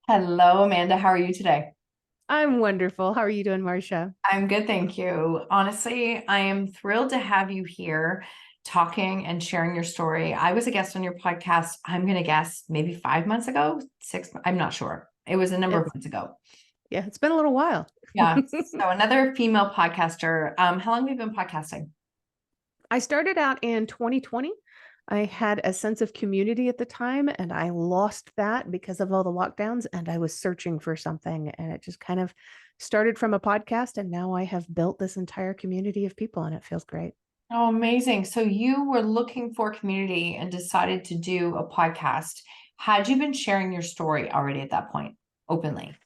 Hello, Amanda. How are you today? I'm wonderful. How are you doing, Marcia? I'm good, thank you. Honestly, I am thrilled to have you here talking and sharing your story. I was a guest on your podcast, I'm going to guess maybe 5 months ago, six, I'm not sure. It was a number of It's months ago. yeah, it's been a little while. Yeah. So another female podcaster. How long have you been podcasting? I started out in 2020. I had a sense of community at the time, and I lost that because of all the lockdowns. And I was searching for something, and it just kind of started from a podcast. And now I have built this entire community of people, and it feels great. Oh, amazing. So you were looking for community and decided to do a podcast. Had you been sharing your story already at that point, openly?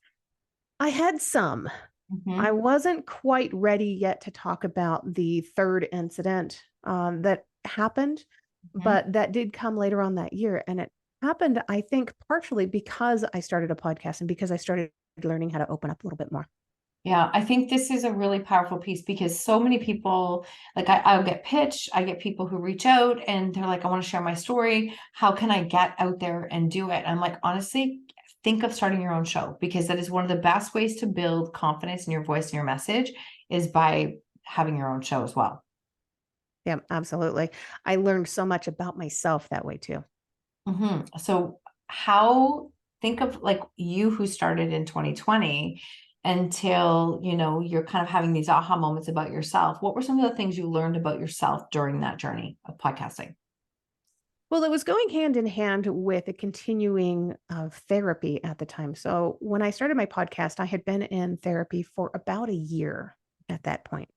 I had some. I Hmm. wasn't quite ready yet to talk about the third incident that happened, Hmm. but that did come later on that year. And it happened, I think, partially because I started a podcast and because I started learning how to open up a little bit more. Yeah, I think this is a really powerful piece because so many people, like I'll get pitched, I get people who reach out and they're like, I want to share my story. How can I get out there and do it? I'm like, honestly, think of starting your own show because that is one of the best ways to build confidence in your voice and your message is by having your own show as well. Yeah, absolutely. I learned so much about myself that way too. So how think of like you who started in 2020 until you're kind of having these aha moments about yourself. What were some of the things you learned about yourself during that journey of podcasting? Well, it was going hand in hand with a continuing of therapy at the time. So when I started my podcast, I had been in therapy for about a year at that point.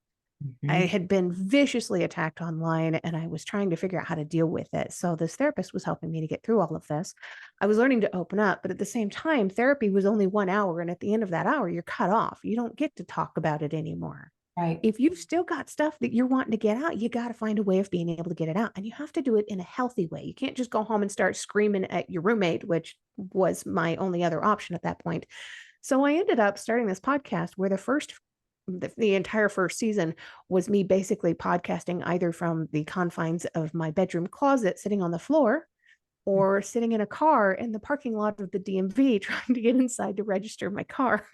I Mhm. had been viciously attacked online and I was trying to figure out how to deal with it. So this therapist was helping me to get through all of this. I was learning to open up, but at the same time, therapy was only 1 hour. And at the end of that hour, you're cut off. You don't get to talk about it anymore. Right. If you've still got stuff that you're wanting to get out, you got to find a way of being able to get it out. And you have to do it in a healthy way. You can't just go home and start screaming at your roommate, which was my only other option at that point. So I ended up starting this podcast where the entire first season was me basically podcasting either from the confines of my bedroom closet sitting on the floor or sitting in a car in the parking lot of the DMV trying to get inside to register my car.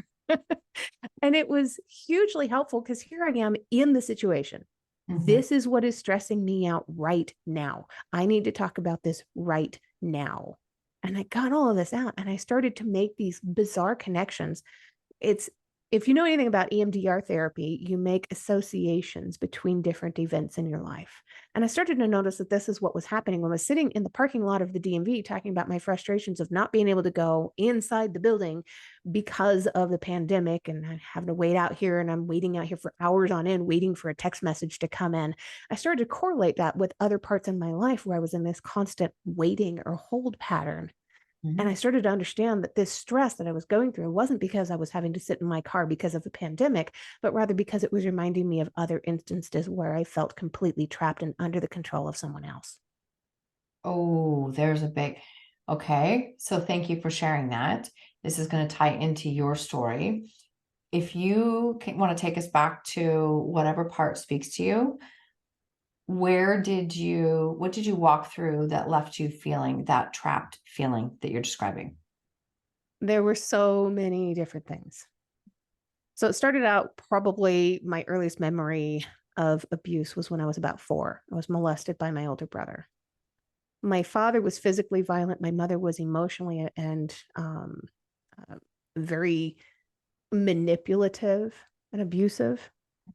And it was hugely helpful because here I am in the situation. Mhm. This is what is stressing me out right now. I need to talk about this right now. And I got all of this out and I started to make these bizarre connections. It's If you know anything about EMDR therapy, you make associations between different events in your life. And I started to notice that this is what was happening when I was sitting in the parking lot of the DMV talking about my frustrations of not being able to go inside the building because of the pandemic and having to wait out here. And I'm waiting out here for hours on end, waiting for a text message to come in. I started to correlate that with other parts in my life where I was in this constant waiting or hold pattern. And Mhm. I started to understand that this stress that I was going through wasn't because I was having to sit in my car because of the pandemic, but rather because it was reminding me of other instances where I felt completely trapped and under the control of someone else. Oh, there's a big, okay. So thank you for sharing that. This is going to tie into your story. If you want to take us back to whatever part speaks to you, what did you walk through that left you feeling that trapped feeling that you're describing? There were so many different things. So it started out probably my earliest memory of abuse was when I was about 4. I was molested by my older brother. My father was physically violent. My mother was emotionally and uh, very manipulative and abusive.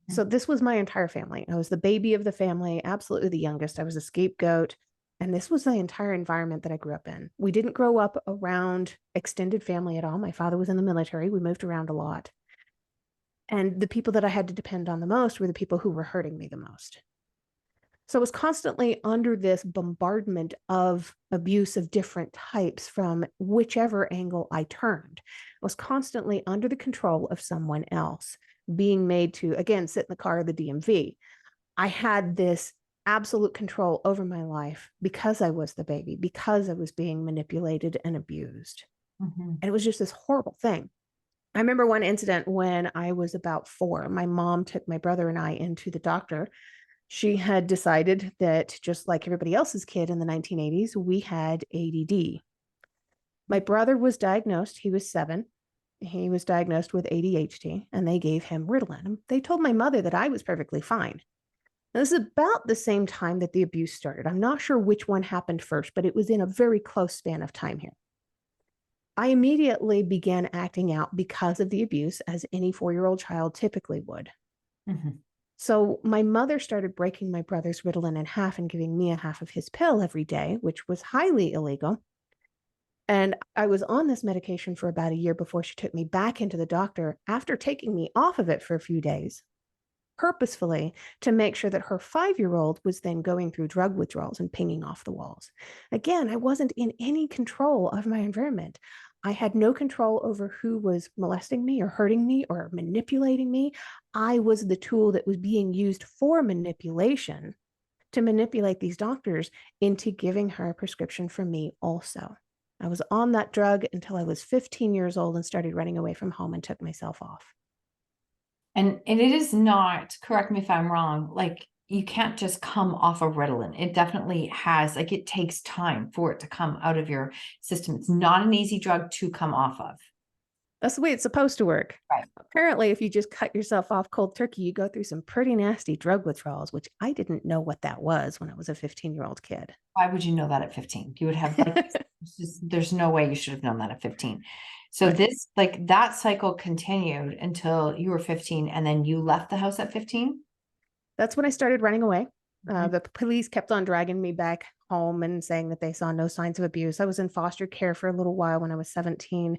So this was my entire family. I was the baby of the family, absolutely the youngest. I was a scapegoat. And this was the entire environment that I grew up in. We didn't grow up around extended family at all. My father was in the military. We moved around a lot. And the people that I had to depend on the most were the people who were hurting me the most. So I was constantly under this bombardment of abuse of different types from whichever angle I turned. I was constantly under the control of someone else, being made to, again, sit in the car of the DMV. I had this absolute control over my life because I was the baby, because I was being manipulated and abused. Mhm. And it was just this horrible thing. I remember one incident when I was about 4. My mom took my brother and I into the doctor. She had decided that just like everybody else's kid in the 1980s, we had ADD. My brother was diagnosed, he was 7. He was diagnosed with ADHD, and they gave him Ritalin. They told my mother that I was perfectly fine. Now, this is about the same time that the abuse started. I'm not sure which one happened first, but it was in a very close span of time here. I immediately began acting out because of the abuse, as any 4-year-old child typically would. Mhm. So my mother started breaking my brother's Ritalin in half and giving me a half of his pill every day, which was highly illegal. And I was on this medication for about a year before she took me back into the doctor after taking me off of it for a few days, purposefully to make sure that her 5-year-old was then going through drug withdrawals and pinging off the walls. Again, I wasn't in any control of my environment. I had no control over who was molesting me or hurting me or manipulating me. I was the tool that was being used for manipulation to manipulate these doctors into giving her a prescription for me also. I was on that drug until I was 15 years old and started running away from home and took myself off. And it is not, correct me if I'm wrong, like you can't just come off of Ritalin. It definitely has, like it takes time for it to come out of your system. It's not an easy drug to come off of. That's the way it's supposed to work. Right. Apparently, if you just cut yourself off cold turkey, you go through some pretty nasty drug withdrawals, which I didn't know what that was when I was a 15-year-old kid. Why would you know that at 15? You would have like, there's no way you should have known that at 15. So Right. this, like that cycle continued until you were 15 and then you left the house at 15? That's when I started running away. Mhm. The police kept on dragging me back home and saying that they saw no signs of abuse. I was in foster care for a little while when I was 17.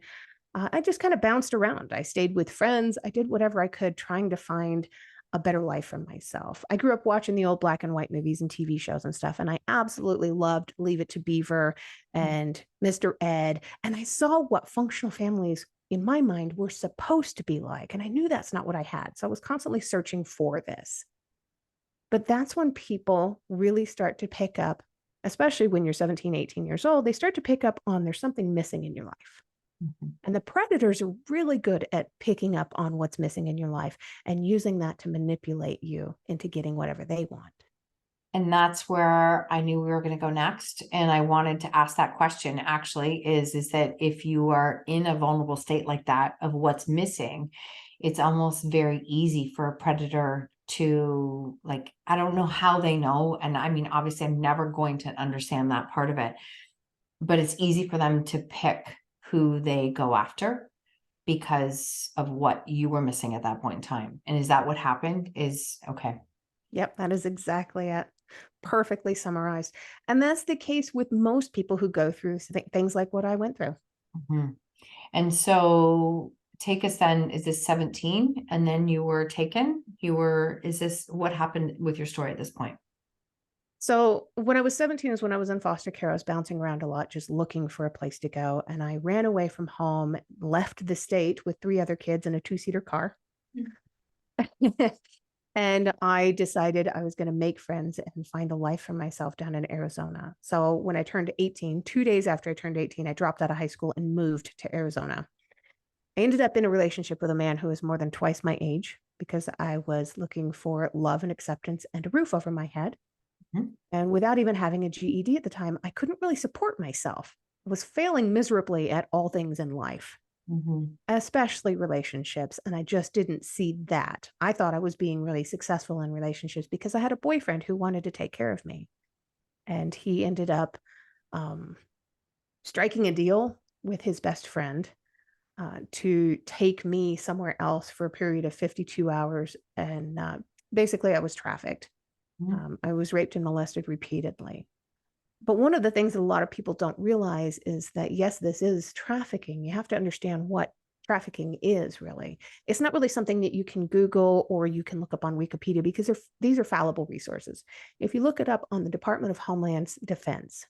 I just kind of bounced around. I stayed with friends. I did whatever I could, trying to find a better life for myself. I grew up watching the old black and white movies and TV shows and stuff, and I absolutely loved Leave It to Beaver and Mr. Ed. And I saw what functional families in my mind were supposed to be like. And I knew that's not what I had. So I was constantly searching for this. But that's when people really start to pick up, especially when you're 17, 18 years old, they start to pick up on there's something missing in your life. Mhm. And the predators are really good at picking up on what's missing in your life and using that to manipulate you into getting whatever they want. And that's where I knew we were going to go next. And I wanted to ask that question actually is that if you are in a vulnerable state like that of what's missing, it's almost very easy for a predator to like, I don't know how they know. And I mean, obviously I'm never going to understand that part of it, but it's easy for them to pick who they go after because of what you were missing at that point in time. And is that what happened? Is okay. Yep, that is exactly it. Perfectly summarized. And that's the case with most people who go through things like what I went through. Mhm. And so take us then, is this 17? And then you were taken? Is this what happened with your story at this point? So when I was 17 is when I was in foster care. I was bouncing around a lot, just looking for a place to go. And I ran away from home, left the state with 3 other kids in a 2-seater car. And I decided I was going to make friends and find a life for myself down in Arizona. So when I turned 18, 2 days after I turned 18, I dropped out of high school and moved to Arizona. I ended up in a relationship with a man who was more than twice my age because I was looking for love and acceptance and a roof over my head. Mhm. And without even having a GED at the time, I couldn't really support myself. I was failing miserably at all things in life, Mhm. especially relationships. And I just didn't see that. I thought I was being really successful in relationships because I had a boyfriend who wanted to take care of me. And he ended up um, striking a deal with his best friend to take me somewhere else for a period of 52 hours. And basically, I was trafficked. Mhm. I was raped and molested repeatedly. But one of the things that a lot of people don't realize is that, yes, this is trafficking. You have to understand what trafficking is really. It's not really something that you can Google or you can look up on Wikipedia because these are fallible resources. If you look it up on the Department of Homeland Defense,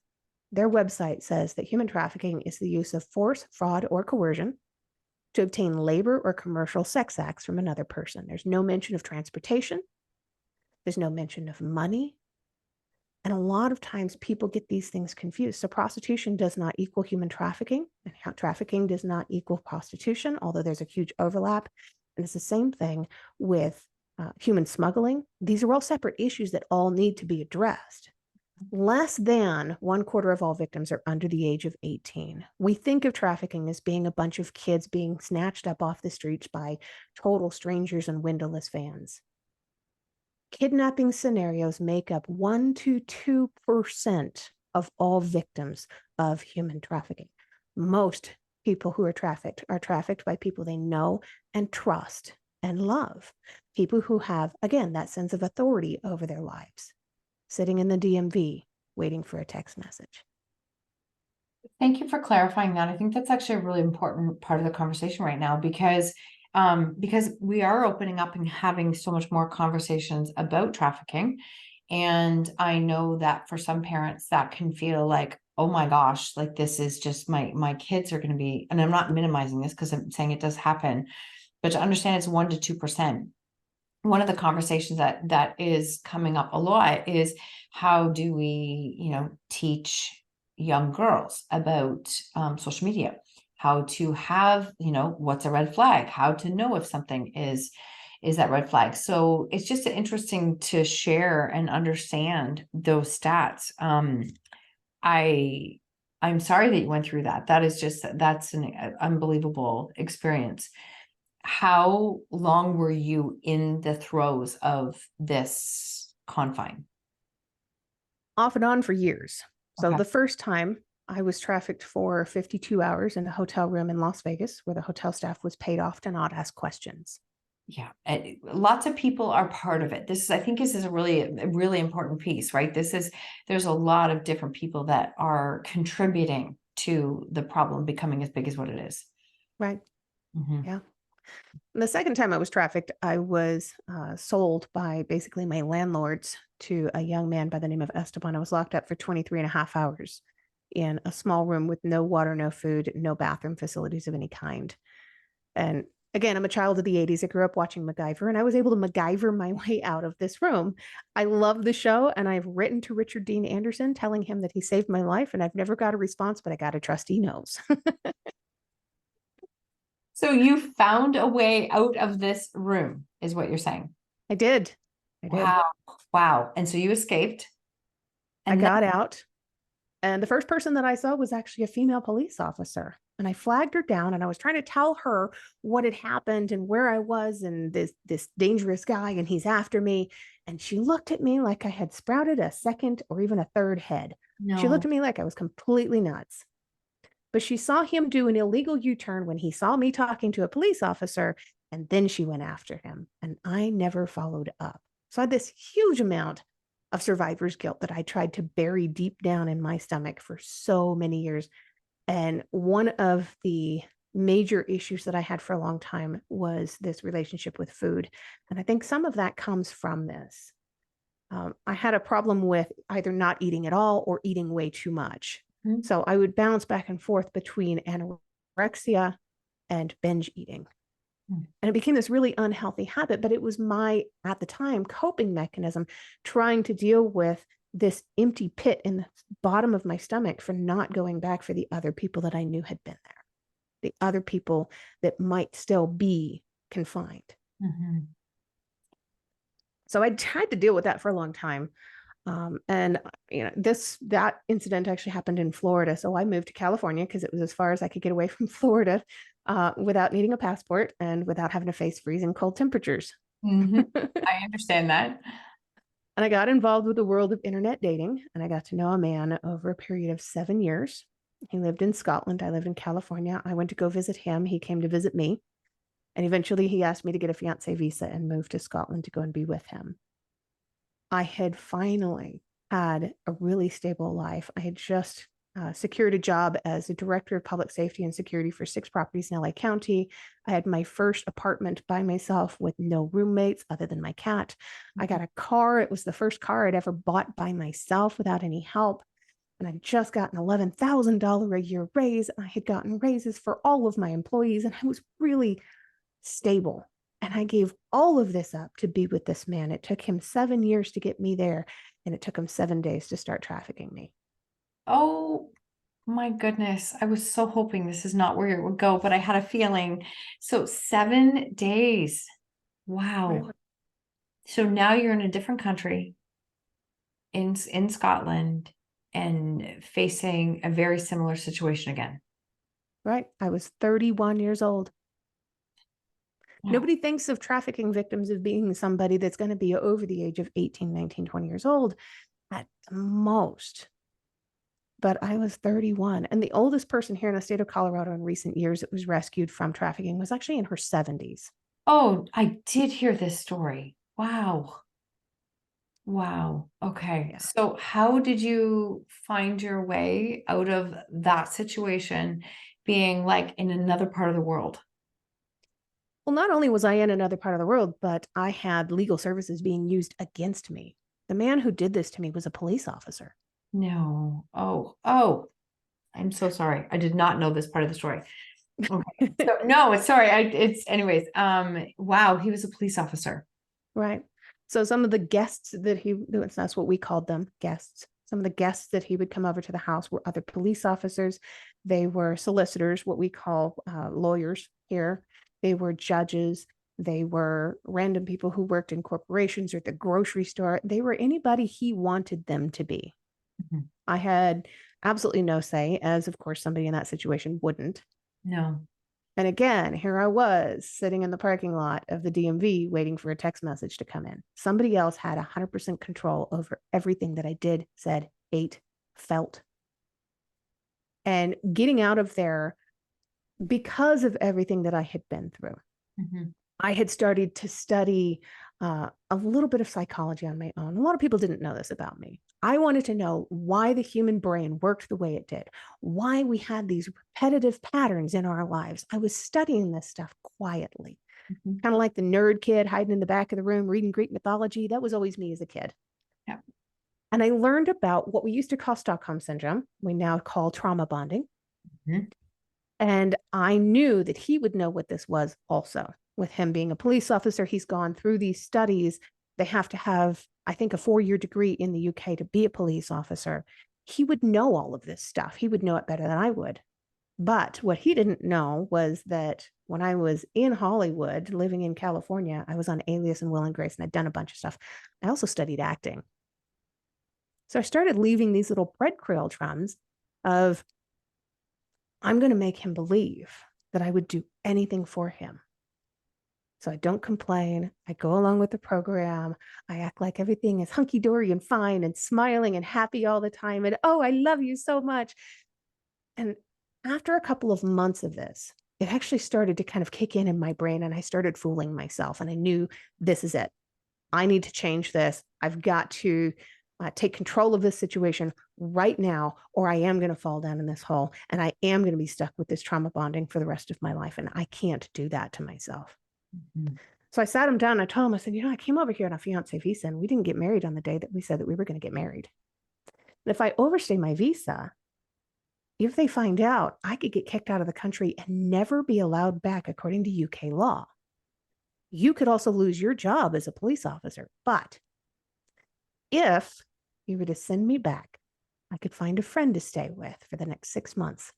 their website says that human trafficking is the use of force, fraud, or coercion to obtain labor or commercial sex acts from another person. There's no mention of transportation. There's no mention of money. And a lot of times people get these things confused. So prostitution does not equal human trafficking, and trafficking does not equal prostitution, although there's a huge overlap. And it's the same thing with human smuggling. These are all separate issues that all need to be addressed. Less than 1/4 of all victims are under the age of 18. We think of trafficking as being a bunch of kids being snatched up off the streets by total strangers in windowless vans. Kidnapping scenarios make up 1 to 2% of all victims of human trafficking. Most people who are trafficked by people they know and trust and love. People who have, again, that sense of authority over their lives, sitting in the DMV waiting for a text message. Thank you for clarifying that. I think that's actually a really important part of the conversation right now because we are opening up and having so much more conversations about trafficking. And I know that for some parents that can feel like, oh my gosh, like this is just my kids are going to be, and I'm not minimizing this because I'm saying it does happen, but to understand it's 1 to 2%. One of the conversations that is coming up a lot is how do we, teach young girls about social media, how to have, what's a red flag, how to know if something is that red flag. So it's just interesting to share and understand those stats. I I'm sorry that you went through that. That's an unbelievable experience. How long were you in the throes of this confine? Off and on for years. So Okay. the first time I was trafficked for 52 hours in a hotel room in Las Vegas where the hotel staff was paid off to not ask questions. Yeah, lots of people are part of it. I think this is a really important piece, right? There's a lot of different people that are contributing to the problem becoming as big as what it is. Right. Mhm. Yeah. And the second time I was trafficked, I was sold by basically my landlords to a young man by the name of Esteban. I was locked up for 23 and a half hours in a small room with no water, no food, no bathroom facilities of any kind. And again, I'm a child of the 80s. I grew up watching MacGyver, and I was able to MacGyver my way out of this room. I love the show, and I've written to Richard Dean Anderson telling him that he saved my life, and I've never got a response, but I got to trust he knows. So you found a way out of this room, is what you're saying. I did. I did. Wow. Wow. And so you escaped. I And then got out. And the first person that I saw was actually a female police officer. And I flagged her down and I was trying to tell her what had happened and where I was and this dangerous guy and he's after me. And she looked at me like I had sprouted a second or even a third head. She looked no. at me like I was completely nuts. But she saw him do an illegal U-turn when he saw me talking to a police officer, and then she went after him. And I never followed up. So I had this huge amount of survivor's guilt that I tried to bury deep down in my stomach for so many years. And one of the major issues that I had for a long time was this relationship with food. And I think some of that comes from this. I had a problem with either not eating at all or eating way too much. Mhm. So I would bounce back and forth between anorexia and binge eating. Mm. And it became this really unhealthy habit, but it was my, at the time, coping mechanism trying to deal with this empty pit in the bottom of my stomach for not going back for the other people that I knew had been there, the other people that might still be confined. Mhm. So I tried to deal with that for a long time. And that incident actually happened in Florida. So I moved to California because it was as far as I could get away from Florida without needing a passport and without having to face freezing cold temperatures. Mhm. And I understand that. I got involved with the world of internet dating, and I got to know a man over a period of 7 years. He lived in Scotland. I lived in California. I went to go visit him. He came to visit me. And eventually he asked me to get a fiance visa and move to Scotland to go and be with him. I had finally had a really stable life. I had just secured a job as a director of public safety and security for 6 properties in LA County. I had my first apartment by myself with no roommates other than my cat. I got a car. It was the first car I'd ever bought by myself without any help. And I'd just gotten $11,000 a year raise. And I had gotten raises for all of my employees. And I was really stable. And I gave all of this up to be with this man. It took him 7 years to get me there, and it took him 7 days to start trafficking me. Oh my goodness. I was so hoping this is not where it would go, but I had a feeling. So 7 days. Right. Wow. So now you're in a different country in Scotland and facing a very similar situation again. Right. I was 31 years old. Wow. Nobody thinks of trafficking victims as being somebody that's going to be over the age of 18, 19, 20 years old at the most. But I was 31. And the oldest person here in the state of Colorado in recent years that was rescued from trafficking was actually in her 70s. Oh, I did hear this story. Wow. Wow. Okay. Yeah. So how did you find your way out of that situation being like in another part of the world? Well, not only was I in another part of the world, but I had legal services being used against me. The man who did this to me was a police officer. No. Oh, I'm so sorry. I did not know this part of the story. Okay. So no, it's sorry. It's anyways. Wow, he was a police officer. Right. So some of the guests that that's what we called them, guests. Some of the guests that he would come over to the house were other police officers. They were solicitors, what we call lawyers here. They were judges. They were random people who worked in corporations or at the grocery store. They were anybody he wanted them to be. Mhm. I had absolutely no say, as of course somebody in that situation wouldn't. No. And again, here I was sitting in the parking lot of the DMV waiting for a text message to come in. Somebody else had 100% control over everything that I did, said, ate, felt. And getting out of there because of everything that I had been through. Mhm. I had started to study a little bit of psychology on my own. A lot of people didn't know this about me. I wanted to know why the human brain worked the way it did, why we had these repetitive patterns in our lives. I was studying this stuff quietly, Mhm. kind of like the nerd kid hiding in the back of the room reading Greek mythology. That was always me as a kid. Yeah. And I learned about what we used to call Stockholm syndrome, we now call trauma bonding. Mhm. And I knew that he would know what this was also. With him being a police officer, he's gone through these studies. They have to have, I think, a 4-year degree in the UK to be a police officer. He would know all of this stuff. He would know it better than I would. But what he didn't know was that when I was in Hollywood, living in California, I was on Alias and Will and Grace, and I'd done a bunch of stuff. I also studied acting. So I started leaving these little breadcrumbs of, I'm going to make him believe that I would do anything for him. So I don't complain. I go along with the program. I act like everything is hunky dory and fine and smiling and happy all the time. And oh, I love you so much. And after a couple of months of this, it actually started to kind of kick in my brain, and I started fooling myself. And I knew this is it. I need to change this. I've got to take control of this situation right now, or I am going to fall down in this hole, and I am going to be stuck with this trauma bonding for the rest of my life. And I can't do that to myself. Mhm. So I sat him down and I told him, I said, I came over here on a fiance visa, and we didn't get married on the day that we said that we were going to get married. And if I overstay my visa, if they find out, I could get kicked out of the country and never be allowed back according to UK law. You could also lose your job as a police officer. But if you were to send me back, I could find a friend to stay with for the next 6 months,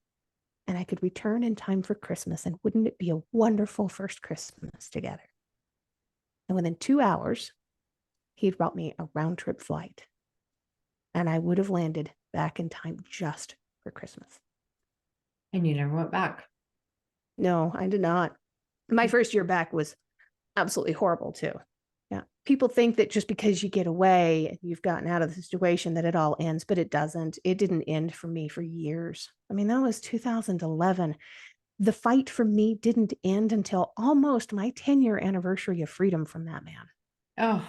and I could return in time for Christmas. And wouldn't it be a wonderful first Christmas together? And within 2 hours, he'd brought me a round trip flight, and I would have landed back in time just for Christmas. And you never went back. No, I did not. My first year back was absolutely horrible too. Yeah. People think that just because you get away and you've gotten out of the situation that it all ends, but it doesn't. It didn't end for me for years. I mean, that was 2011. The fight for me didn't end until almost my 10-year anniversary of freedom from that man. Oh,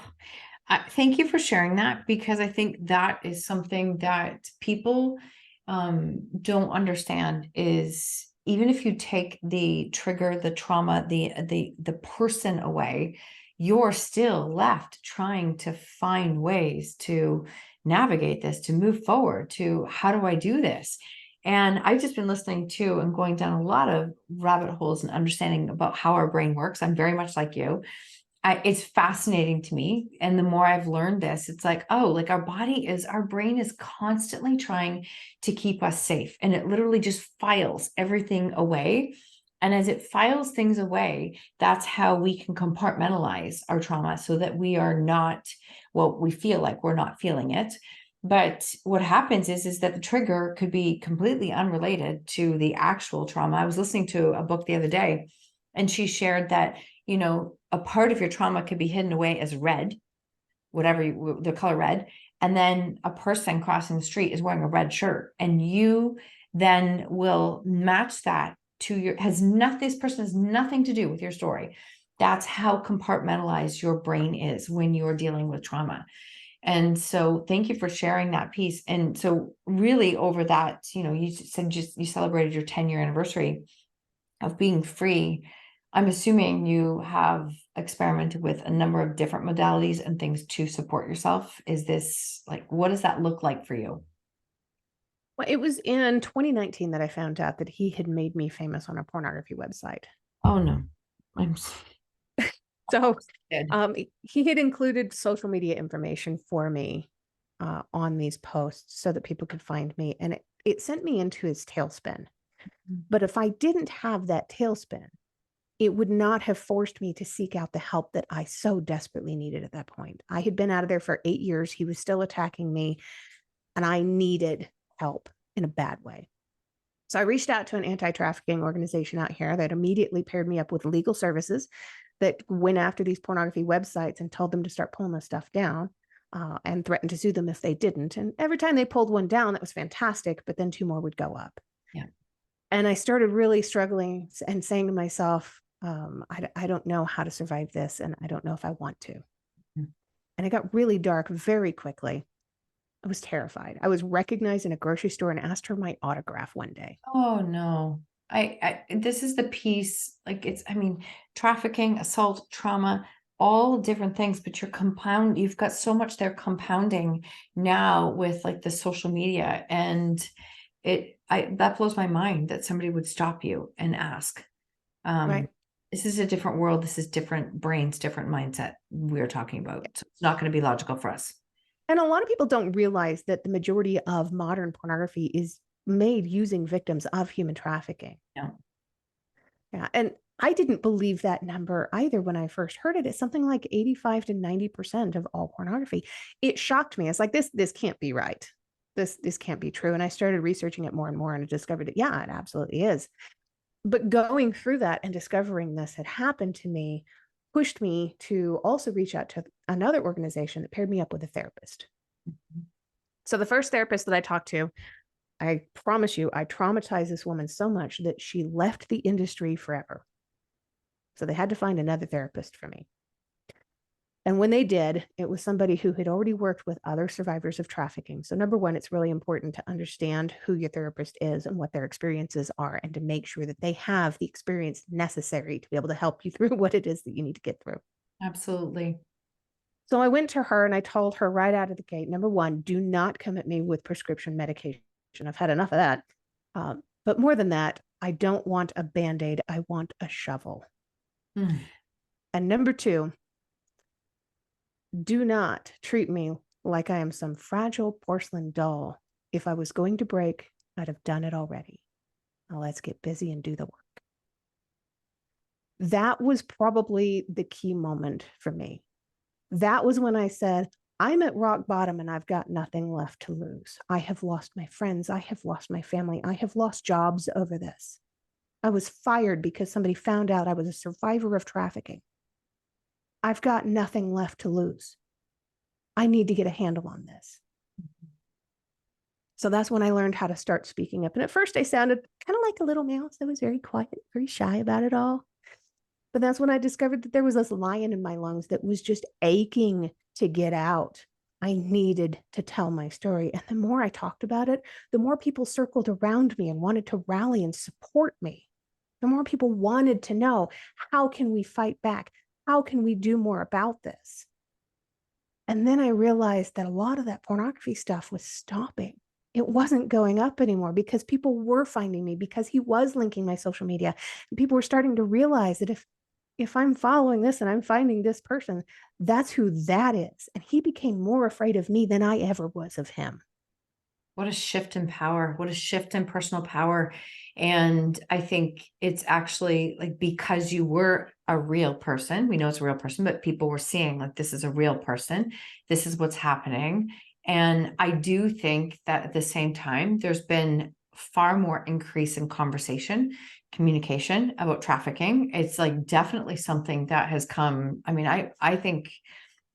thank you for sharing that, because I think that is something that people don't understand is even if you take the trigger, the trauma, the person away, you're still left trying to find ways to navigate this, to move forward, to how do I do this? And I've just been listening to and going down a lot of rabbit holes and understanding about how our brain works. I'm very much like you. It's fascinating to me. And the more I've learned this, it's like, oh, like our brain is constantly trying to keep us safe. And it literally just files everything away. And as it files things away, that's how we can compartmentalize our trauma so that we are not well, we feel like we're not feeling it. But what happens is that the trigger could be completely unrelated to the actual trauma. I was listening to a book the other day, and she shared that, you know, a part of your trauma could be hidden away as red, whatever the color red. And then a person crossing the street is wearing a red shirt, and you then will match that to your, this person has nothing to do with your story. That's how compartmentalized your brain is when you're dealing with trauma. And so thank you for sharing that piece. And so really over that, you know, you said you celebrated your 10-year anniversary of being free. I'm assuming you have experimented with a number of different modalities and things to support yourself. Is this like, what does that look like for you? Well, it was in 2019 that I found out that he had made me famous on a pornography website. Oh no, I'm So he had included social media information for me on these posts so that people could find me. And it sent me into his tailspin. But if I didn't have that tailspin, it would not have forced me to seek out the help that I so desperately needed at that point. I had been out of there for 8 years. He was still attacking me, and I needed help in a bad way. So I reached out to an anti-trafficking organization out here that immediately paired me up with legal services that went after these pornography websites and told them to start pulling this stuff down and threatened to sue them if they didn't. And every time they pulled one down, that was fantastic, but then 2 more would go up. Yeah. And I started really struggling and saying to myself, I don't know how to survive this, and I don't know if I want to. Mm-hmm. And it got really dark very quickly. I was terrified. I was recognized in a grocery store and asked for my autograph one day. Oh no. This is the piece, like I mean, trafficking, assault, trauma, all different things, but you've got so much there compounding now with like the social media, and that blows my mind that somebody would stop you and ask. Right. This is a different world. This is different brains, different mindset we're talking about. So it's not going to be logical for us. And a lot of people don't realize that the majority of modern pornography is made using victims of human trafficking. Yeah. Yeah. And I didn't believe that number either when I first heard it. It's something like 85 to 90% of all pornography. It shocked me. It's like, this can't be right. This can't be true. And I started researching it more and more, and I discovered that, yeah, it absolutely is. But going through that and discovering this had happened to me pushed me to also reach out to another organization that paired me up with a therapist. Mm-hmm. So the first therapist that I talked to, I promise you, I traumatized this woman so much that she left the industry forever. So they had to find another therapist for me. And when they did, it was somebody who had already worked with other survivors of trafficking. So number one, it's really important to understand who your therapist is and what their experiences are, and to make sure that they have the experience necessary to be able to help you through what it is that you need to get through. Absolutely. So I went to her and I told her right out of the gate, number one, do not come at me with prescription medication. I've had enough of that. But more than that, I don't want a Band-Aid. I want a shovel. And number two, do not treat me like I am some fragile porcelain doll. If I was going to break, I'd have done it already. Now let's get busy and do the work. That was probably the key moment for me. That was when I said, I'm at rock bottom and I've got nothing left to lose. I have lost my friends. I have lost my family. I have lost jobs over this. I was fired because somebody found out I was a survivor of trafficking. I've got nothing left to lose. I need to get a handle on this. So that's when I learned how to start speaking up. And at first I sounded kind of like a little mouse. I was very quiet, very shy about it all. But that's when I discovered that there was this lion in my lungs that was just aching to get out. I needed to tell my story. And the more I talked about it, the more people circled around me and wanted to rally and support me. The more people wanted to know, how can we fight back? How can we do more about this? And then I realized that a lot of that pornography stuff was stopping. It wasn't going up anymore because people were finding me, because he was linking my social media. And people were starting to realize that if I'm following this and I'm finding this person, that's who that is. And he became more afraid of me than I ever was of him. What a shift in power. What a shift in personal power. And I think it's actually like because you were a real person, we know it's a real person, but people were seeing like this is a real person. This is what's happening. And I do think that at the same time, there's been far more increase in conversation, communication about trafficking. It's like definitely something that has come. I mean, I think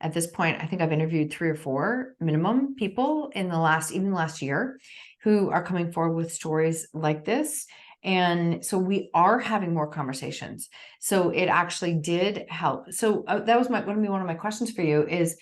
at this point, I think I've interviewed 3 or 4 minimum people in the last year who are coming forward with stories like this. And so we are having more conversations. So it actually did help. So that was one of my questions for you is,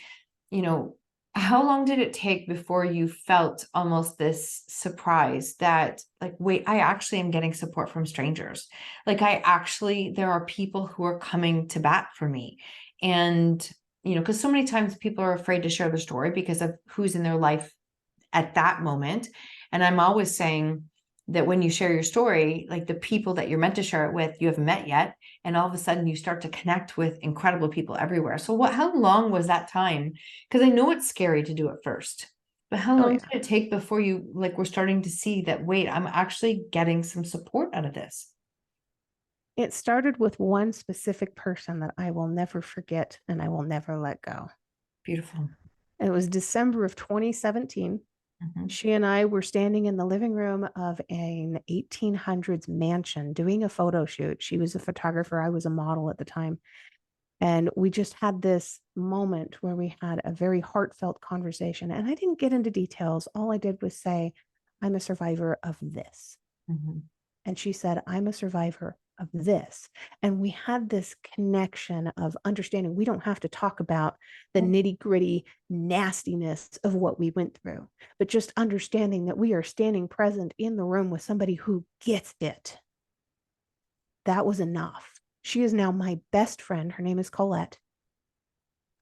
you know, how long did it take before you felt almost this surprise that like, wait, I actually am getting support from strangers. Like there are people who are coming to bat for me. And because so many times people are afraid to share their story because of who's in their life at that moment. And I'm always saying that when you share your story, like the people that you're meant to share it with, you haven't met yet. And all of a sudden you start to connect with incredible people everywhere. So how long was that time? Because I know it's scary to do it first, but how Oh long yeah. did it take before you like were starting to see that, wait, I'm actually getting some support out of this? It started with one specific person that I will never forget and I will never let go. Beautiful. And it was December of 2017. Mm-hmm. She and I were standing in the living room of an 1800s mansion doing a photo shoot. She was a photographer. I was a model at the time. And we just had this moment where we had a very heartfelt conversation. And I didn't get into details. All I did was say, I'm a survivor of this. Mm-hmm. And she said, I'm a survivor of this. And we had this connection of understanding we don't have to talk about the nitty gritty nastiness of what we went through, but just understanding that we are standing present in the room with somebody who gets it. That was enough. She is now my best friend. Her name is Colette.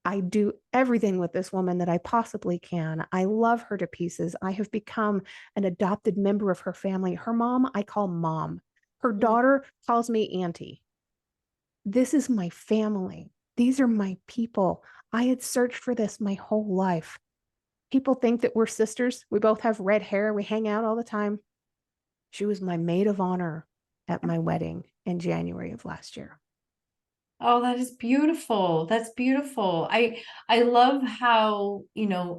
I do everything with this woman that I possibly can. I love her to pieces. I have become an adopted member of her family. Her mom, I call mom. Her daughter calls me auntie. This is my family. These are my people. I had searched for this my whole life. People think that we're sisters. We both have red hair. We hang out all the time. She was my maid of honor at my wedding in January of last year. Oh, that is beautiful. That's beautiful. I love how,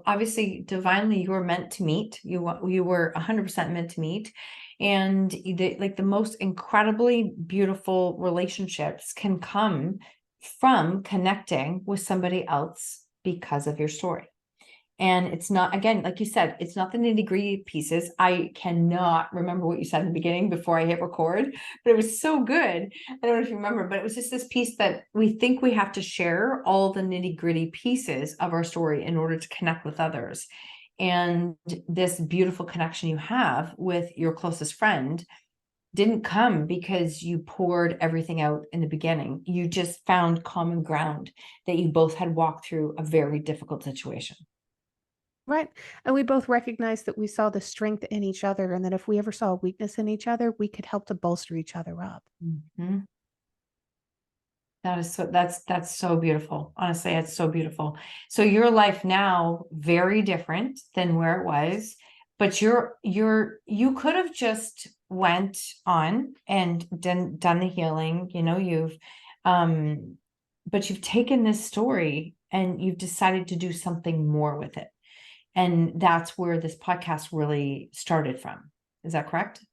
obviously divinely you were meant to meet. You were 100% meant to meet. And the most incredibly beautiful relationships can come from connecting with somebody else because of your story. And it's not, again, like you said, it's not the nitty-gritty pieces. I cannot remember what you said in the beginning before I hit record, but it was so good. I don't know if you remember, but it was just this piece that we think we have to share all the nitty-gritty pieces of our story in order to connect with others. And this beautiful connection you have with your closest friend didn't come because you poured everything out in the beginning. You just found common ground that you both had walked through a very difficult situation. Right. And we both recognized that we saw the strength in each other and that if we ever saw a weakness in each other, we could help to bolster each other up. Mm-hmm. That's so beautiful. Honestly, it's so beautiful. So your life now very different than where it was, but you could have just went on and done the healing, but you've taken this story and you've decided to do something more with it. And that's where this podcast really started from. Is that correct?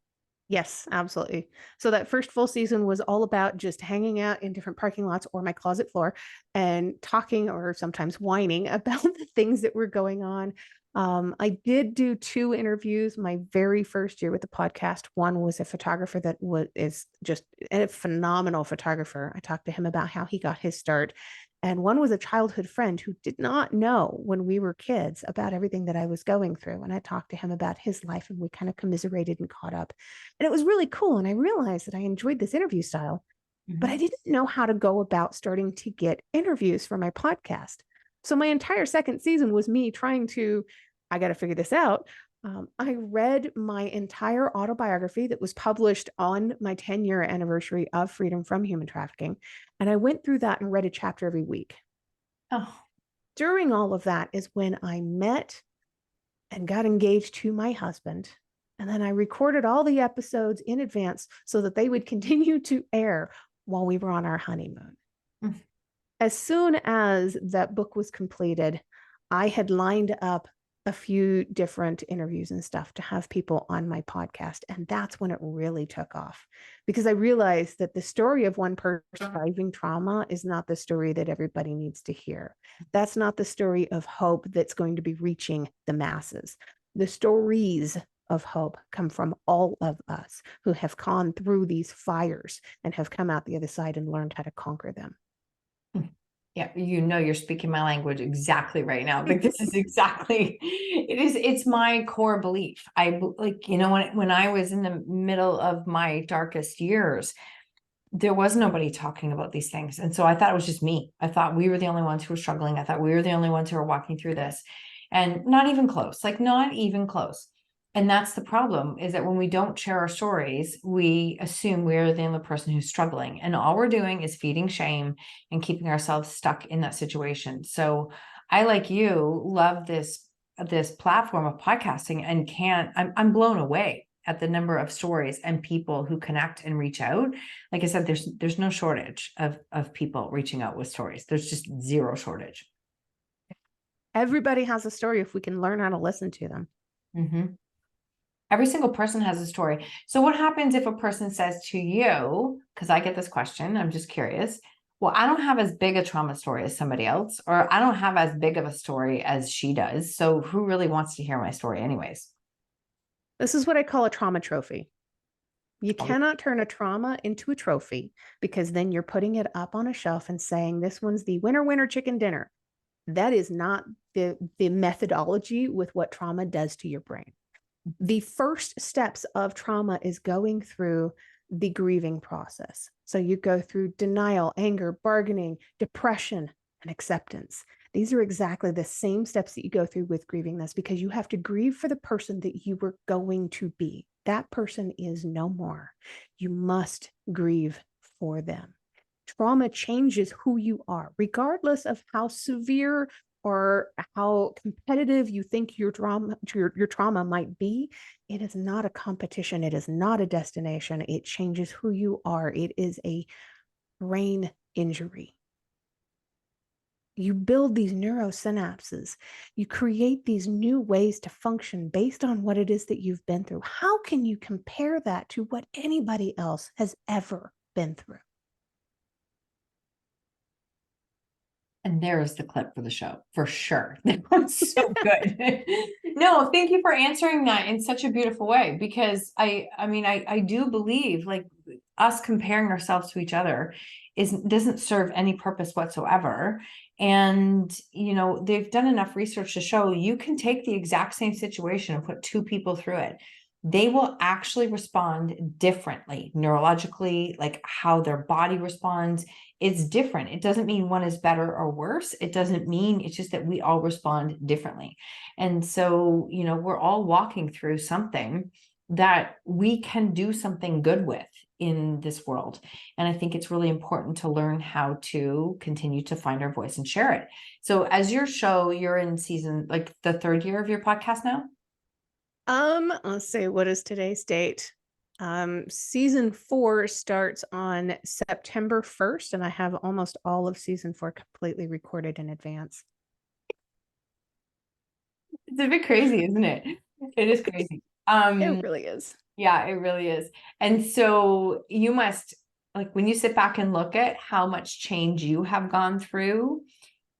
Yes, absolutely. So that first full season was all about just hanging out in different parking lots or my closet floor and talking or sometimes whining about the things that were going on. I did do 2 interviews my very first year with the podcast. One was a photographer that is just a phenomenal photographer. I talked to him about how he got his start. And one was a childhood friend who did not know when we were kids about everything that I was going through. And I talked to him about his life and we kind of commiserated and caught up. And it was really cool. And I realized that I enjoyed this interview style, but I didn't know how to go about starting to get interviews for my podcast. So my entire second season was me trying to, I got to figure this out. I read my entire autobiography that was published on my 10-year anniversary of freedom from human trafficking. And I went through that and read a chapter every week. Oh, During all of that is when I met and got engaged to my husband. And then I recorded all the episodes in advance so that they would continue to air while we were on our honeymoon. Mm. As soon as that book was completed, I had lined up a few different interviews and stuff to have people on my podcast. And that's when it really took off, because I realized that the story of one person surviving trauma is not the story that everybody needs to hear. That's not the story of hope that's going to be reaching the masses. The stories of hope come from all of us who have gone through these fires and have come out the other side and learned how to conquer them. Yeah, you're speaking my language exactly right now. Like this is exactly it's my core belief. Like, when I was in the middle of my darkest years, there was nobody talking about these things. And so I thought it was just me. I thought we were the only ones who were struggling. I thought we were the only ones who were walking through this. And not even close, like not even close. And that's the problem, is that when we don't share our stories, we assume we're the only person who's struggling. And all we're doing is feeding shame and keeping ourselves stuck in that situation. So I, like you, love this platform of podcasting and I'm blown away at the number of stories and people who connect and reach out. Like I said, there's no shortage of people reaching out with stories. There's just zero shortage. Everybody has a story if we can learn how to listen to them. Mm-hmm. Every single person has a story. So what happens if a person says to you, because I get this question, I'm just curious, well, I don't have as big a trauma story as somebody else, or I don't have as big of a story as she does. So who really wants to hear my story anyways? This is what I call a trauma trophy. You Oh. cannot turn a trauma into a trophy, because then you're putting it up on a shelf and saying, this one's the winner, winner, chicken dinner. That is not the methodology with what trauma does to your brain. The first steps of trauma is going through the grieving process. So you go through denial, anger, bargaining, depression, and acceptance. These are exactly the same steps that you go through with grieving this, because you have to grieve for the person that you were going to be. That person is no more. You must grieve for them. Trauma changes who you are, regardless of how severe or how competitive you think your trauma might be. It is not a competition. It is not a destination. It changes who you are. It is a brain injury. You build these neurosynapses. You create these new ways to function based on what it is that you've been through. How can you compare that to what anybody else has ever been through? And there's the clip for the show, for sure. That was so good. No, thank you for answering that in such a beautiful way, because I do believe, like, us comparing ourselves to each other doesn't serve any purpose whatsoever. And, they've done enough research to show you can take the exact same situation and put two people through it. They will actually respond differently neurologically, like how their body responds. It's different. It doesn't mean one is better or worse. It doesn't mean, it's just that we all respond differently. And so, we're all walking through something that we can do something good with in this world. And I think it's really important to learn how to continue to find our voice and share it. So as your show, you're in season, like the third year of your podcast now? Let's see, what is today's date? Season 4 starts on September 1st, and I have almost all of season 4 completely recorded in advance. It's a bit crazy, isn't it? It is crazy. It really is. Yeah, it really is. And so you must, like, when you sit back and look at how much change you have gone through,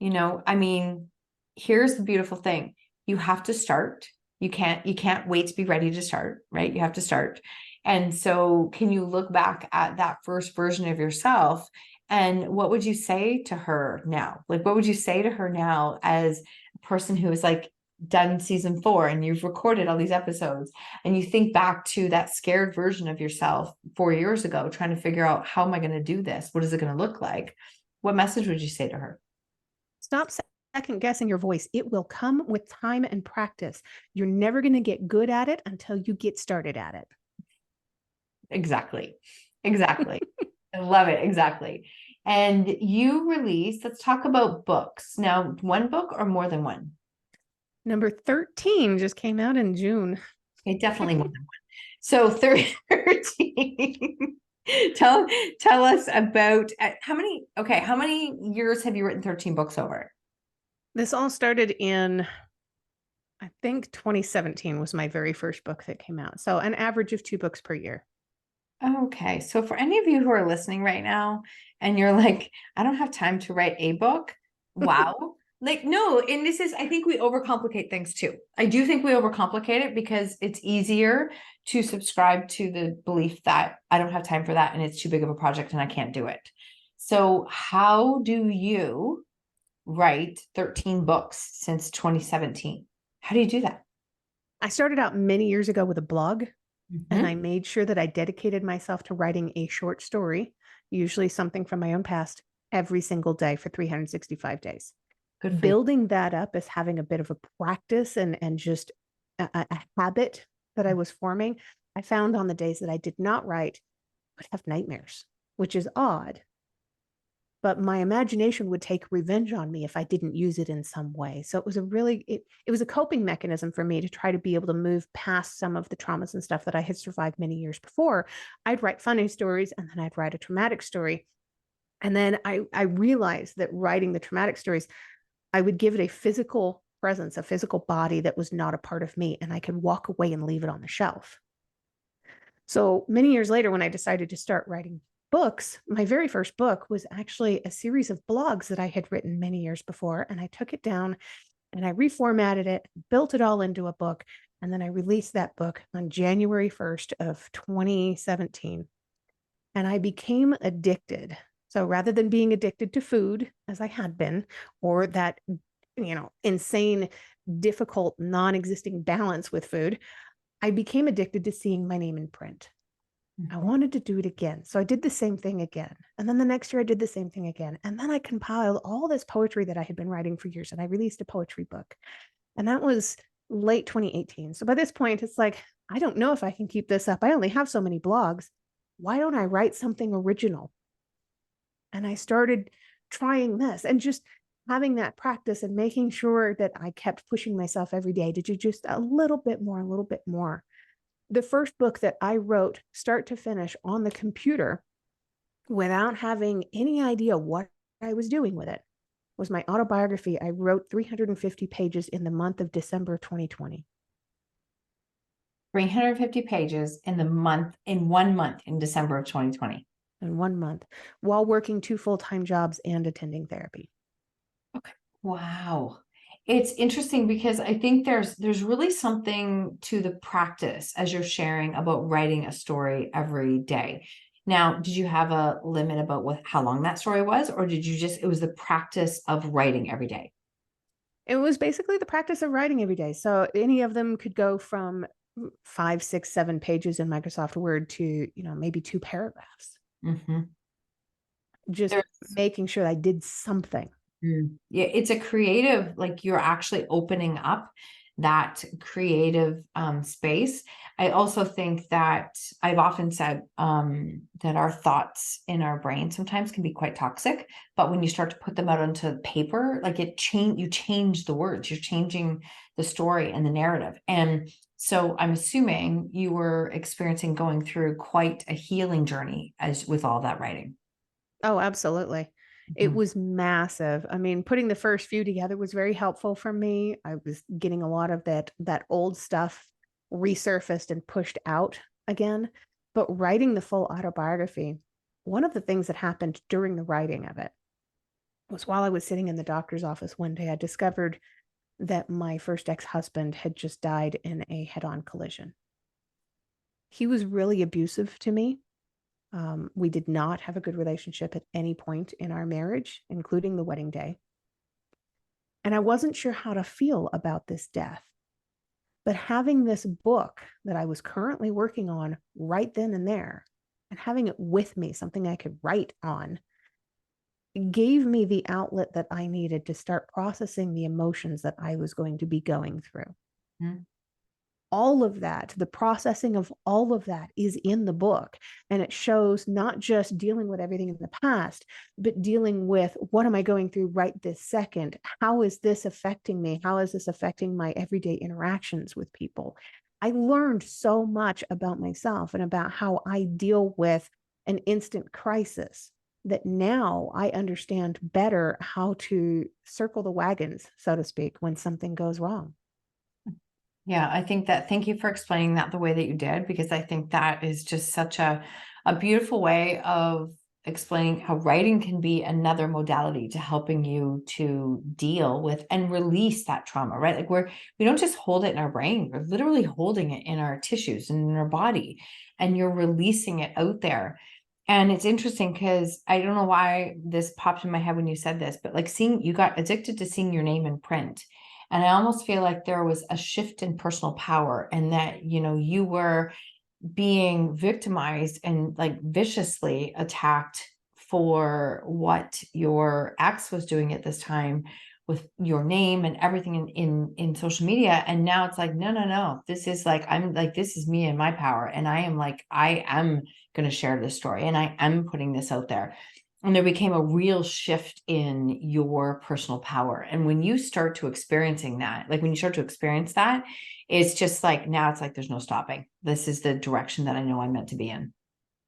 here's the beautiful thing. You have to start. You can't wait to be ready to start, right? You have to start. And so can you look back at that first version of yourself, and what would you say to her now? Like, what would you say to her now as a person who is like done season 4 and you've recorded all these episodes, and you think back to that scared version of yourself 4 years ago, trying to figure out, how am I going to do this? What is it going to look like? What message would you say to her? Stop second guessing your voice. It will come with time and practice. You're never going to get good at it until you get started at it. Exactly. I love it. Exactly. And you release, let's talk about books. Now, one book or more than one? Number 13 just came out in June. Okay, definitely more than one. So 13. Tell us about how many years have you written 13 books over? This all started in, I think 2017 was my very first book that came out. So an average of 2 books per year. Okay, so for any of you who are listening right now and you're like, I don't have time to write a book. Wow. Like, no, and this is, I think we overcomplicate things too. I do think we overcomplicate it because it's easier to subscribe to the belief that I don't have time for that and it's too big of a project and I can't do it. So how do you write 13 books since 2017? How do you do that? I started out many years ago with a blog, and I Mhm. made sure that I dedicated myself to writing a short story, usually something from my own past, every single day for 365 days. Good for you. Building that up as having a bit of a practice and just a habit that I was forming, I found on the days that I did not write, I would have nightmares, which is odd. But my imagination would take revenge on me if I didn't use it in some way. So it was it was a coping mechanism for me to try to be able to move past some of the traumas and stuff that I had survived many years before. I'd write funny stories and then I'd write a traumatic story. And then I realized that writing the traumatic stories, I would give it a physical presence, a physical body that was not a part of me, and I could walk away and leave it on the shelf. So many years later, when I decided to start writing books, my very first book was actually a series of blogs that I had written many years before. And I took it down and I reformatted it, built it all into a book. And then I released that book on January 1st of 2017. And I became addicted. So rather than being addicted to food, as I had been, or that, insane, difficult, non existing balance with food, I became addicted to seeing my name in print. I Mhm. wanted to do it again. So I did the same thing again. And then the next year I did the same thing again. And then I compiled all this poetry that I had been writing for years and I released a poetry book. And that was late 2018. So by this point, it's like, I don't know if I can keep this up. I only have so many blogs. Why don't I write something original? And I started trying this and just having that practice and making sure that I kept pushing myself every day to do just a little bit more, a little bit more. The first book that I wrote start to finish on the computer without having any idea what I was doing with it was my autobiography. I wrote 350 pages in the month of December 2020. 350 pages in 1 month in December of 2020. In 1 month while working 2 full-time jobs and attending therapy. Okay. Wow. It's interesting because I think there's really something to the practice as you're sharing about writing a story every day. Now, did you have a limit about how long that story was, or did you it was the practice of writing every day? It was basically the practice of writing every day. So any of them could go from 5, 6, 7 pages in Microsoft Word to, maybe 2 paragraphs. Mm-hmm. Just making sure I did something. Yeah, it's a creative, like you're actually opening up that creative space. I also think that I've often said that our thoughts in our brain sometimes can be quite toxic, but when you start to put them out onto paper, like you change the words, you're changing the story and the narrative. And so I'm assuming you were experiencing going through quite a healing journey as with all that writing. Oh, absolutely. It Mhm. was massive. I mean, putting the first few together was very helpful for me. I was getting a lot of that old stuff resurfaced and pushed out again. But writing the full autobiography, one of the things that happened during the writing of it was while I was sitting in the doctor's office one day, I discovered that my first ex-husband had just died in a head-on collision. He was really abusive to me. We did not have a good relationship at any point in our marriage, including the wedding day. And I wasn't sure how to feel about this death. But having this book that I was currently working on right then and there, and having it with me, something I could write on, gave me the outlet that I needed to start processing the emotions that I was going to be going through. Mhm. all of that, the processing of all of that is in the book. And it shows not just dealing with everything in the past, but dealing with what am I going through right this second? How is this affecting me? How is this affecting my everyday interactions with people? I learned so much about myself and about how I deal with an instant crisis that now I understand better how to circle the wagons, so to speak, when something goes wrong. Yeah, I think that, thank you for explaining that the way that you did, because I think that is just such a beautiful way of explaining how writing can be another modality to helping you to deal with and release that trauma, right? Like we don't just hold it in our brain, we're literally holding it in our tissues and in our body, and you're releasing it out there. And it's interesting because I don't know why this popped in my head when you said this, but like you got addicted to seeing your name in print. And I almost feel like there was a shift in personal power, and that, you were being victimized and like viciously attacked for what your ex was doing at this time with your name and everything in social media. And now it's like, no, this is like, I'm like, this is me and my power. And I am going to share this story, and I am putting this out there. And there became a real shift in your personal power. And when you start to experiencing that, like when you start to experience that, it's just like, now it's like, there's no stopping. This is the direction that I know I'm meant to be in.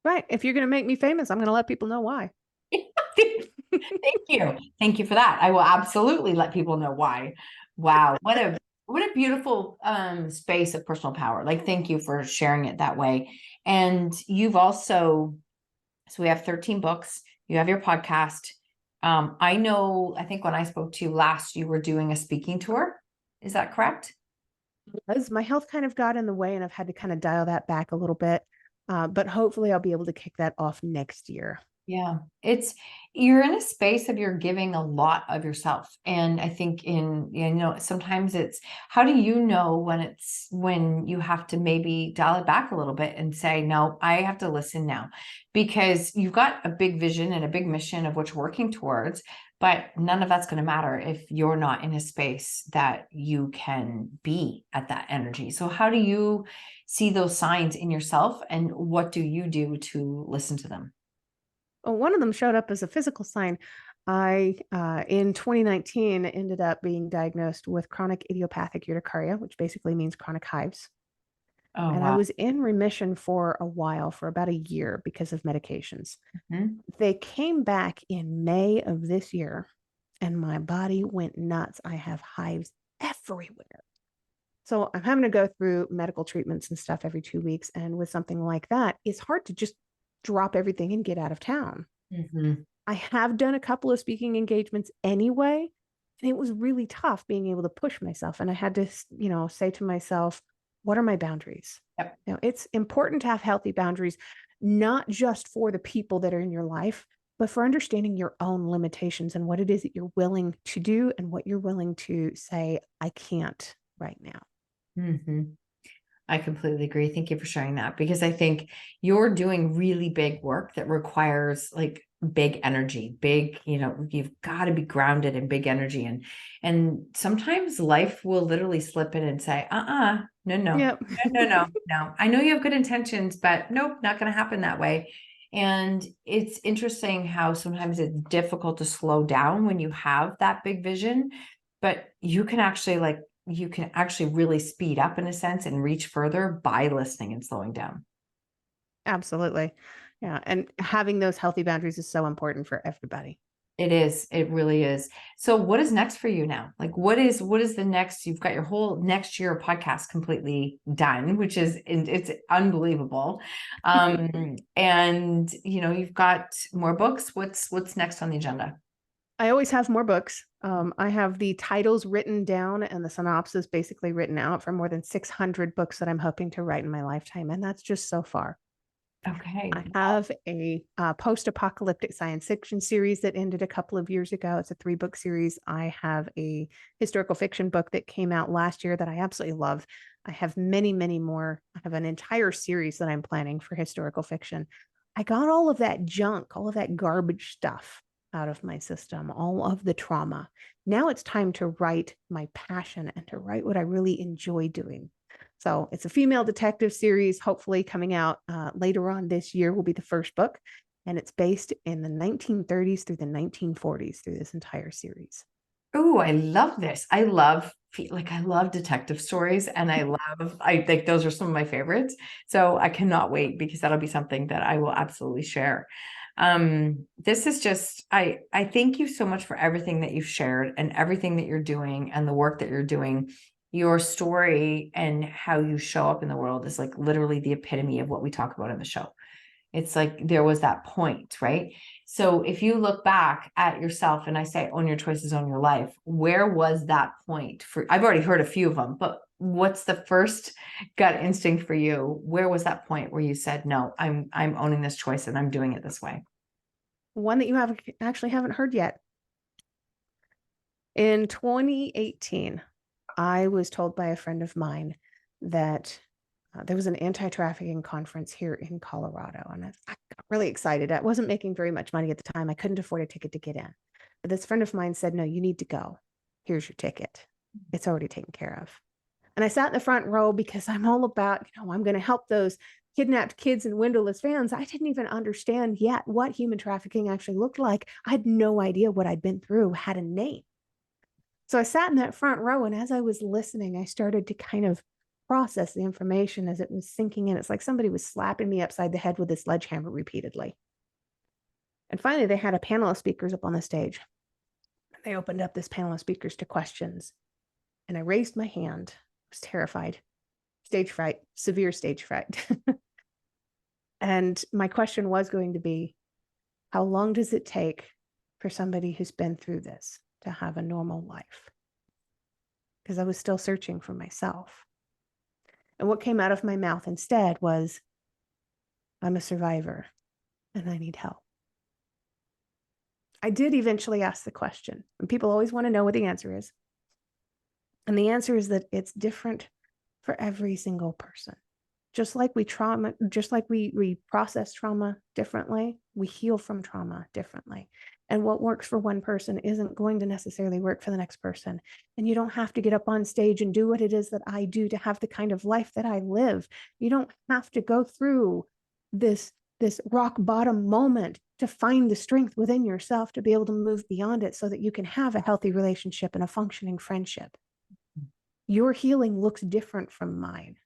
Right. If you're going to make me famous, I'm going to let people know why. Thank you. Thank you for that. I will absolutely let people know why. Wow. What a beautiful space of personal power. Like, thank you for sharing it that way. And you've also, so we have 13 books. You have your podcast. I think when I spoke to you last, you were doing a speaking tour. Is that correct? As my health kind of got in the way, and I've had to kind of dial that back a little bit. But hopefully I'll be able to kick that off next year. Yeah, you're in a space of you're giving a lot of yourself. And I think sometimes it's, how do you know when you have to maybe dial it back a little bit and say, no, I have to listen now, because you've got a big vision and a big mission of what you're working towards, but none of that's going to matter if you're not in a space that you can be at that energy. So how do you see those signs in yourself, and what do you do to listen to them? Well, one of them showed up as a physical sign. I, in 2019, ended up being diagnosed with chronic idiopathic urticaria, which basically means chronic hives. Oh, And I wow. was in remission for a while, for about a year, because of medications. Mhm. They came back in May of this year, and my body went nuts. I have hives everywhere. So I'm having to go through medical treatments and stuff every 2 weeks. And with something like that, it's hard to just drop everything and get out of town. Mhm. I have done a couple of speaking engagements anyway, and it was really tough being able to push myself. And I had to, say to myself, what are my boundaries? Yep. It's important to have healthy boundaries, not just for the people that are in your life, but for understanding your own limitations and what it is that you're willing to do and what you're willing to say, I can't right now. Mhm. I completely agree. Thank you for sharing that, because I think you're doing really big work that requires like big energy, you've got to be grounded in big energy, and sometimes life will literally slip in and say, no, Yep. no. I know you have good intentions, but nope, not going to happen that way. And it's interesting how sometimes it's difficult to slow down when you have that big vision, but you can actually really speed up in a sense and reach further by listening and slowing down. Absolutely. Yeah. And having those healthy boundaries is so important for everybody. It is. It really is. So what is next for you now? Like what is the next? You've got your whole next year podcast completely done, which is, it's unbelievable. And you've got more books. What's next on the agenda? I always have more books. I have the titles written down and the synopsis basically written out for more than 600 books that I'm hoping to write in my lifetime. And that's just so far. Okay. I have a post-apocalyptic science fiction series that ended a couple of years ago. It's a 3-book series. I have a historical fiction book that came out last year that I absolutely love. I have many, many more. I have an entire series that I'm planning for historical fiction. I got all of that junk, all of that garbage stuff out of my system, all of the trauma. Now it's time to write my passion and to write what I really enjoy doing. So it's a female detective series, hopefully coming out later on this year will be the first book. And it's based in the 1930s through the 1940s through this entire series. Oh, I love this. I love detective stories, and I think those are some of my favorites. So I cannot wait, because that'll be something that I will absolutely share. This is just, I thank you so much for everything that you've shared and everything that you're doing and the work that you're doing. Your story and how you show up in the world is like literally the epitome of what we talk about in the show. It's like there was that point, right? So if you look back at yourself, and I say own your choices, own your life, where was that point for? I've already heard a few of them, but what's the first gut instinct for you? Where was that point where you said, no, I'm owning this choice and I'm doing it this way? One that you haven't heard yet. In 2018, I was told by a friend of mine that there was an anti-trafficking conference here in Colorado, and I got really excited. I wasn't making very much money at the time. I couldn't afford a ticket to get in. But this friend of mine said, no, you need to go. Here's your ticket. It's already taken care of. And I sat in the front row because I'm all about, I'm going to help those kidnapped kids and windowless vans. I didn't even understand yet what human trafficking actually looked like. I had no idea what I'd been through had a name. So I sat in that front row, and as I was listening, I started to kind of process the information as it was sinking in. It's like somebody was slapping me upside the head with a sledgehammer repeatedly. And finally, they had a panel of speakers up on the stage. They opened up this panel of speakers to questions. And I raised my hand. I was terrified. Stage fright, severe stage fright. And my question was going to be, how long does it take for somebody who's been through this to have a normal life? Because I was still searching for myself. And what came out of my mouth instead was, I'm a survivor and I need help. I did eventually ask the question, and people always want to know what the answer is. And the answer is that it's different for every single person. Just like we process trauma differently, we heal from trauma differently. And what works for one person isn't going to necessarily work for the next person. And you don't have to get up on stage and do what it is that I do to have the kind of life that I live. You don't have to go through this rock bottom moment to find the strength within yourself to be able to move beyond it so that you can have a healthy relationship and a functioning friendship. Your healing looks different from mine.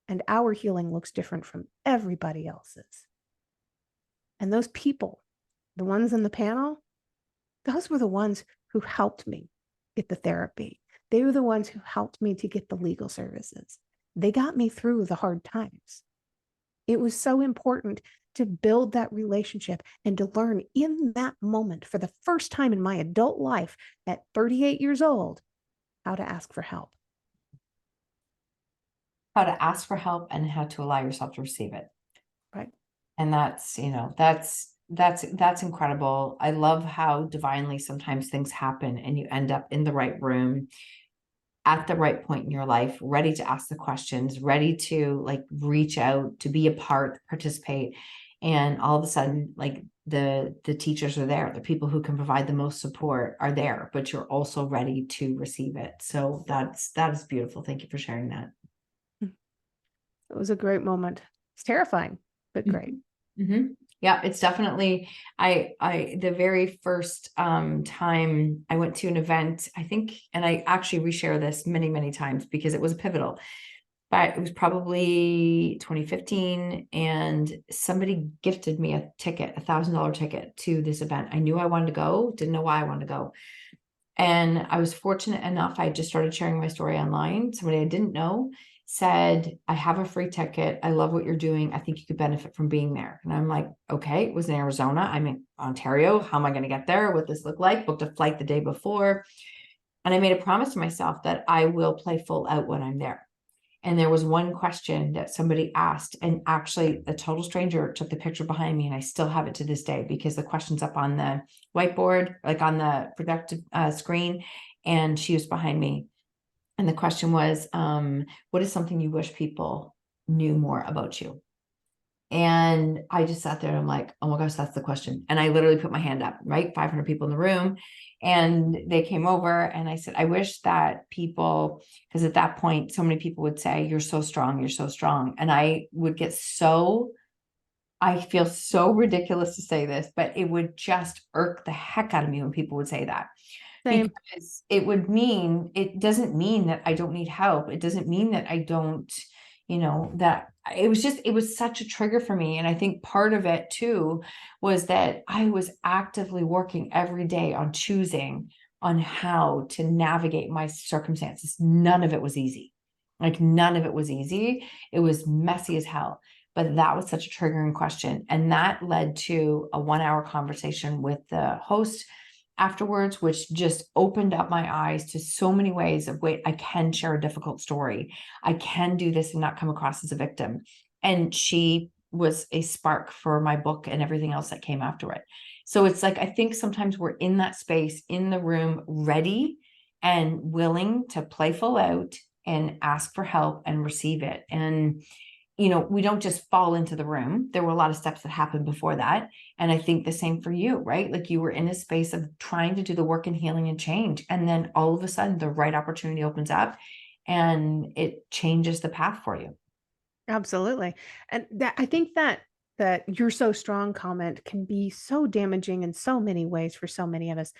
And our healing looks different from everybody else's. And those people, the ones in the panel, those were the ones who helped me get the therapy. They were the ones who helped me to get the legal services. They got me through the hard times. It was so important to build that relationship and to learn in that moment for the first time in my adult life at 38 years old, how to ask for help. How to ask for help and how to allow yourself to receive it. Right. And that's incredible. I love how divinely sometimes things happen and you end up in the right room at the right point in your life, ready to ask the questions, ready to like reach out, to be a part, participate. And all of a sudden, like the teachers are there, the people who can provide the most support are there, but you're also ready to receive it. So that is beautiful. Thank you for sharing that. It was a great moment. It's terrifying, but great. Mm-hmm. Yeah, it's definitely, the very first time I went to an event, I think, and I actually reshare this many, many times because it was pivotal, but it was probably 2015, and somebody gifted me a ticket, $1,000 ticket to this event. I knew I wanted to go, didn't know why I wanted to go. And I was fortunate enough, I just started sharing my story online. Somebody I didn't know said, I have a free ticket. I love what you're doing. I think you could benefit from being there. And I'm like, okay, it was in Arizona. I'm in Ontario. How am I going to get there? What this look like? Booked a flight the day before. And I made a promise to myself that I will play full out when I'm there. And there was one question that somebody asked, and actually a total stranger took the picture behind me, and I still have it to this day because the question's up on the whiteboard, like on the projected screen, and she was behind me. And the question was, what is something you wish people knew more about you? And I just sat there and I'm like, oh my gosh, that's the question. And I literally put my hand up, right? 500 people in the room. And they came over and I said, I wish that people, because at that point, so many people would say, you're so strong, you're so strong. And I would get so, I feel so ridiculous to say this, but it would just irk the heck out of me when people would say that. Same. Because it would mean, it doesn't mean that I don't need help. It doesn't mean that I don't, that it was just, it was such a trigger for me. And I think part of it too was that I was actively working every day on choosing on how to navigate my circumstances. None of it was easy. Like none of it was easy. It was messy as hell. But that was such a triggering question. And that led to a 1 hour conversation with the host afterwards, which just opened up my eyes to so many ways of, wait, I can share a difficult story. I can do this and not come across as a victim. And she was a spark for my book and everything else that came after it. So it's like, I think sometimes we're in that space in the room, ready and willing to play full out and ask for help and receive it. And we don't just fall into the room. There were a lot of steps that happened before that. And I think the same for you, right? Like you were in a space of trying to do the work and healing and change. And then all of a sudden the right opportunity opens up and it changes the path for you. Absolutely. And that I think that you're so strong comment can be so damaging in so many ways for so many of us.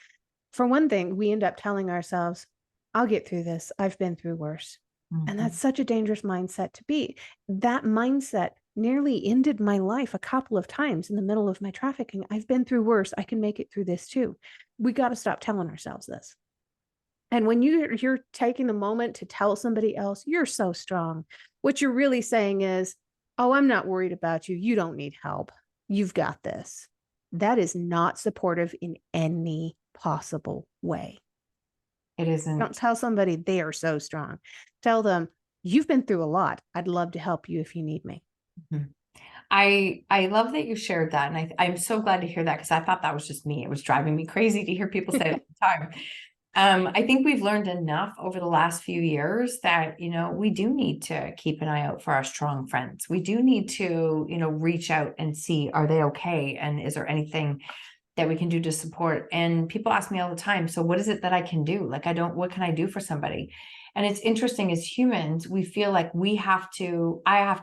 For one thing, we end up telling ourselves, I'll get through this. I've been through worse. And that's Mhm. such a dangerous mindset to be. That mindset nearly ended my life a couple of times in the middle of my trafficking. I've been through worse. I can make it through this too. We got to stop telling ourselves this. And when you're taking the moment to tell somebody else, you're so strong. What you're really saying is, oh, I'm not worried about you. You don't need help. You've got this. That is not supportive in any possible way. It Don't isn't. tell somebody they are so strong. Tell them, you've been through a lot. I'd love to help you if you need me. Mhm. I love that you shared that. And I'm so glad to hear that because I thought that was just me. It was driving me crazy to hear people say it all the time. I think we've learned enough over the last few years that, we do need to keep an eye out for our strong friends. We do need to, reach out and see, are they okay? And is there anything that we can do to support? And people ask me all the time, so what is it that I can do? Like, what can I do for somebody? And it's interesting, as humans, we feel like I have to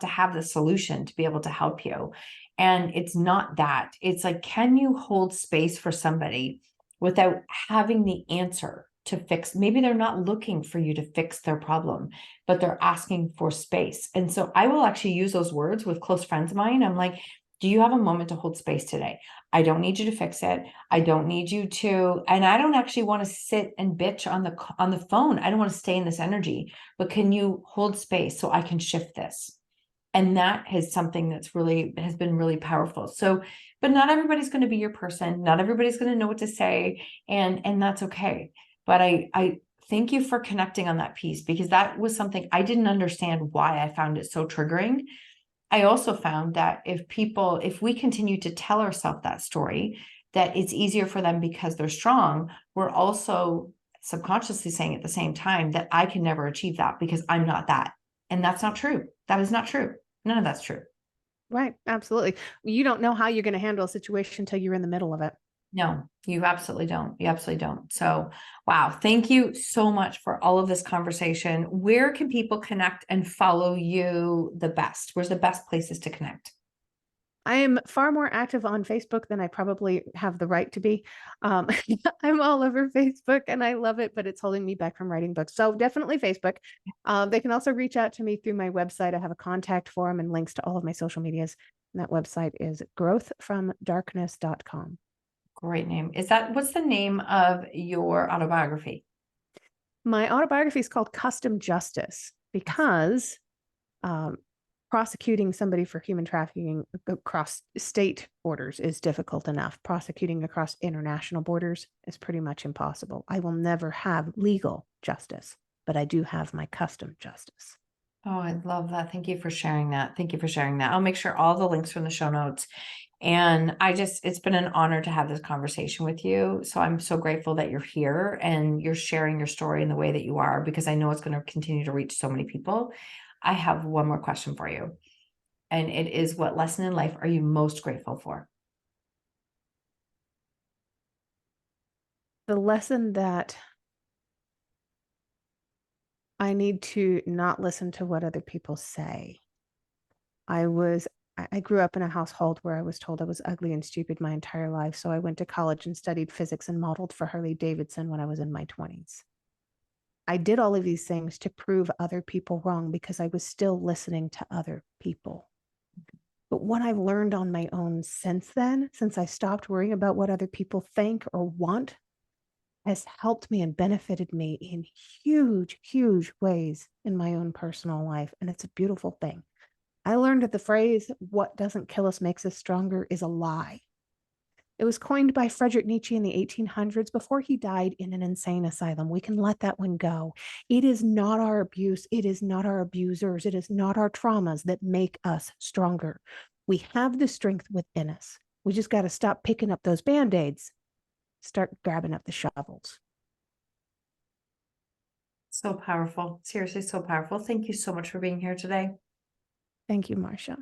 have the solution to be able to help you. And it's not that. It's like, can you hold space for somebody without having the answer to fix? Maybe they're not looking for you to fix their problem, but they're asking for space. And so I will actually use those words with close friends of mine. I'm like, do you have a moment to hold space today? I don't need you to fix it. I don't need you to, and I don't actually want to sit and bitch on the phone. I don't want to stay in this energy, but can you hold space so I can shift this? And that is something that's really has been really powerful. So, but not everybody's going to be your person. Not everybody's going to know what to say, and that's okay. But I thank you for connecting on that piece because that was something I didn't understand why I found it so triggering. I also found that if we continue to tell ourselves that story, that it's easier for them because they're strong, we're also subconsciously saying at the same time that I can never achieve that because I'm not that. And that's not true. That is not true. None of that's true. Right. Absolutely. You don't know how you're going to handle a situation until you're in the middle of it. No, you absolutely don't. You absolutely don't. So, wow. Thank you so much for all of this conversation. Where can people connect and follow you the best? Where's the best places to connect? I am far more active on Facebook than I probably have the right to be. Um, I'm all over Facebook and I love it, but it's holding me back from writing books. So definitely Facebook. They can also reach out to me through my website. I have a contact form and links to all of my social medias. And that website is growthfromdarkness.com. Great name. What's the name of your autobiography? My autobiography is called Custom Justice because um, prosecuting somebody for human trafficking across state borders is difficult enough. Prosecuting across international borders is pretty much impossible. I will never have legal justice, but I do have my custom justice. Oh, I love that. Thank you for sharing that. Thank you for sharing that. I'll make sure all the links are in the show notes. And it's been an honor to have this conversation with you. So I'm so grateful that you're here and you're sharing your story in the way that you are, because I know it's going to continue to reach so many people. I have one more question for you. And it is, what lesson in life are you most grateful for? The lesson that I need to not listen to what other people say. I grew up in a household where I was told I was ugly and stupid my entire life. So I went to college and studied physics and modeled for Harley Davidson when I was in my 20s. I did all of these things to prove other people wrong because I was still listening to other people. But what I've learned on my own since then, since I stopped worrying about what other people think or want, has helped me and benefited me in huge, huge ways in my own personal life. And it's a beautiful thing. I learned that the phrase, what doesn't kill us makes us stronger, is a lie. It was coined by Friedrich Nietzsche in the 1800s before he died in an insane asylum. We can let that one go. It is not our abuse. It is not our abusers. It is not our traumas that make us stronger. We have the strength within us. We just got to stop picking up those Band-Aids, start grabbing up the shovels. So powerful. Seriously, so powerful. Thank you so much for being here today. Thank you, Marcia.